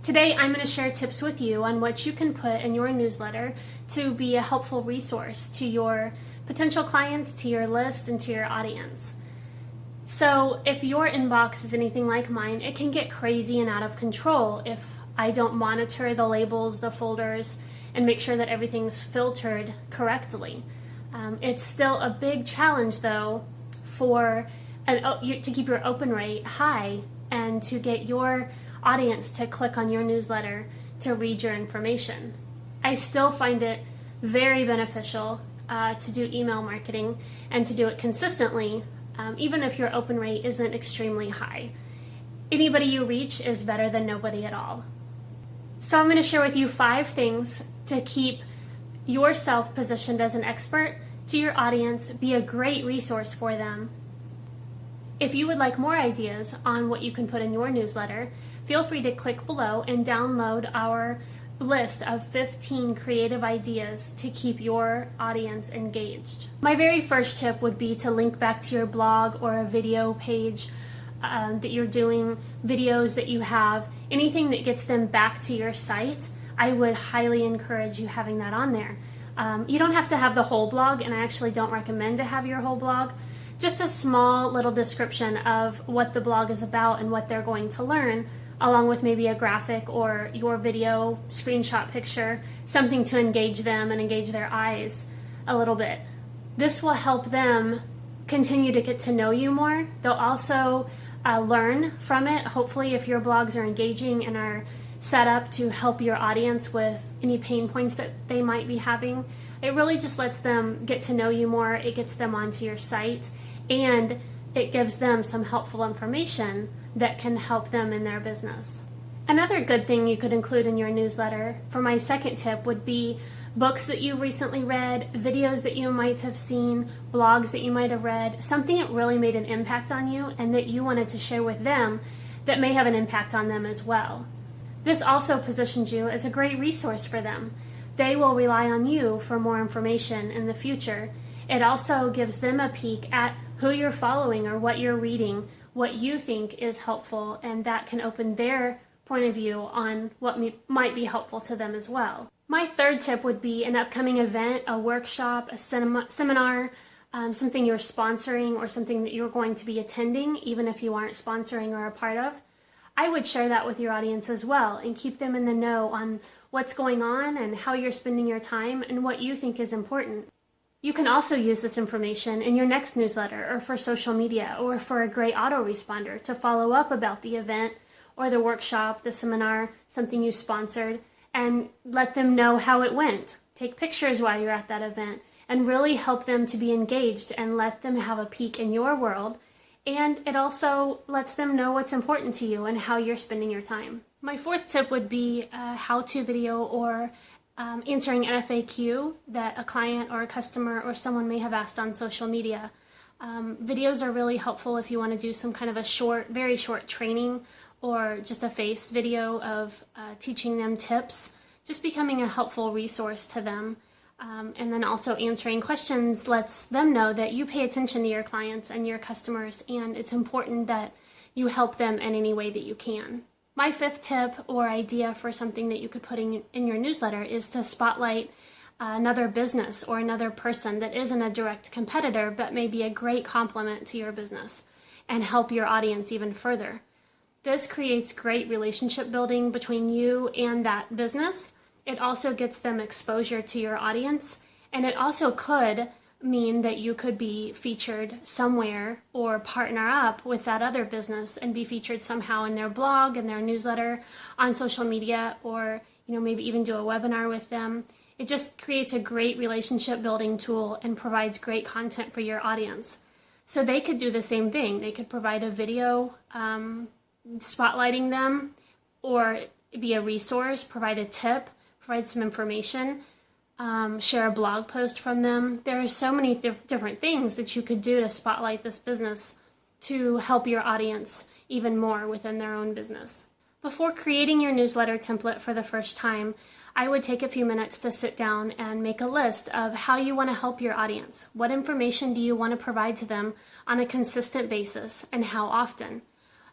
Today, I'm going to share tips with you on what you can put in your newsletter to be a helpful resource to your potential clients, to your list, and to your audience. So if your inbox is anything like mine, it can get crazy and out of control if I don't monitor the labels, the folders, and make sure that everything's filtered correctly. It's still a big challenge, though, to keep your open rate high and to get your audience to click on your newsletter to read your information. I still find it very beneficial to do email marketing and to do it consistently, even if your open rate isn't extremely high. Anybody you reach is better than nobody at all. So I'm going to share with you 5 things to keep yourself positioned as an expert to your audience, be a great resource for them. If you would like more ideas on what you can put in your newsletter, feel free to click below and download our list of 15 creative ideas to keep your audience engaged. My very first tip would be to link back to your blog or a video page that you're doing, videos that you have, anything that gets them back to your site. I would highly encourage you having that on there. You don't have to have the whole blog, and I actually don't recommend to have your whole blog. Just a small little description of what the blog is about and what they're going to learn, along with maybe a graphic or your video screenshot picture, something to engage them and engage their eyes a little bit. This will help them continue to get to know you more. They'll also learn from it. Hopefully, if your blogs are engaging and are set up to help your audience with any pain points that they might be having, it really just lets them get to know you more. It gets them onto your site, and it gives them some helpful information that can help them in their business. Another good thing you could include in your newsletter for my second tip would be books that you've recently read, videos that you might have seen, blogs that you might have read, something that really made an impact on you and that you wanted to share with them that may have an impact on them as well. This also positions you as a great resource for them. They will rely on you for more information in the future. It also gives them a peek at who you're following or what you're reading, what you think is helpful, and that can open their point of view on what might be helpful to them as well. My third tip would be an upcoming event, a workshop, a seminar, something you're sponsoring or something that you're going to be attending, even if you aren't sponsoring or a part of. I would share that with your audience as well and keep them in the know on what's going on and how you're spending your time and what you think is important. You can also use this information in your next newsletter or for social media or for a great autoresponder to follow up about the event or the workshop, the seminar, something you sponsored, and let them know how it went. Take pictures while you're at that event and really help them to be engaged and let them have a peek in your world. And it also lets them know what's important to you and how you're spending your time. My fourth tip would be a how-to video or answering an FAQ that a client or a customer or someone may have asked on social media. Videos are really helpful if you want to do some kind of a very short training or just a face video of teaching them tips, just becoming a helpful resource to them. And then also answering questions lets them know that you pay attention to your clients and your customers, and it's important that you help them in any way that you can. My fifth tip or idea for something that you could put in your newsletter is to spotlight another business or another person that isn't a direct competitor but may be a great complement to your business and help your audience even further. This creates great relationship building between you and that business. It also gets them exposure to your audience, and it also could mean that you could be featured somewhere or partner up with that other business and be featured somehow in their blog and their newsletter, on social media, or maybe even do a webinar with them. It just creates a great relationship building tool and provides great content for your audience. So they could do the same thing. They could provide a video spotlighting them, or be a resource, provide a tip, provide some information, share a blog post from them. There are so many different things that you could do to spotlight this business to help your audience even more within their own business. Before creating your newsletter template for the first time, I would take a few minutes to sit down and make a list of how you want to help your audience. What information do you want to provide to them on a consistent basis, and how often?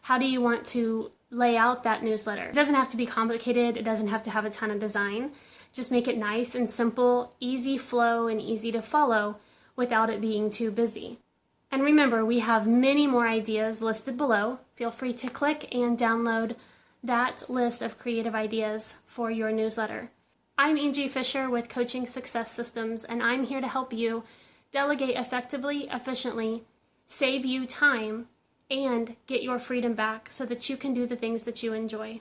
How do you want to lay out that newsletter. It doesn't have to be complicated. It doesn't have to have a ton of design. Just make it nice and simple, easy flow, and easy to follow without it being too busy. And remember, we have many more ideas listed below. Feel free to click and download that list of creative ideas for your newsletter. I'm Angie Fisher with Coaching Success Systems, and I'm here to help you delegate effectively, efficiently, save you time, and get your freedom back so that you can do the things that you enjoy.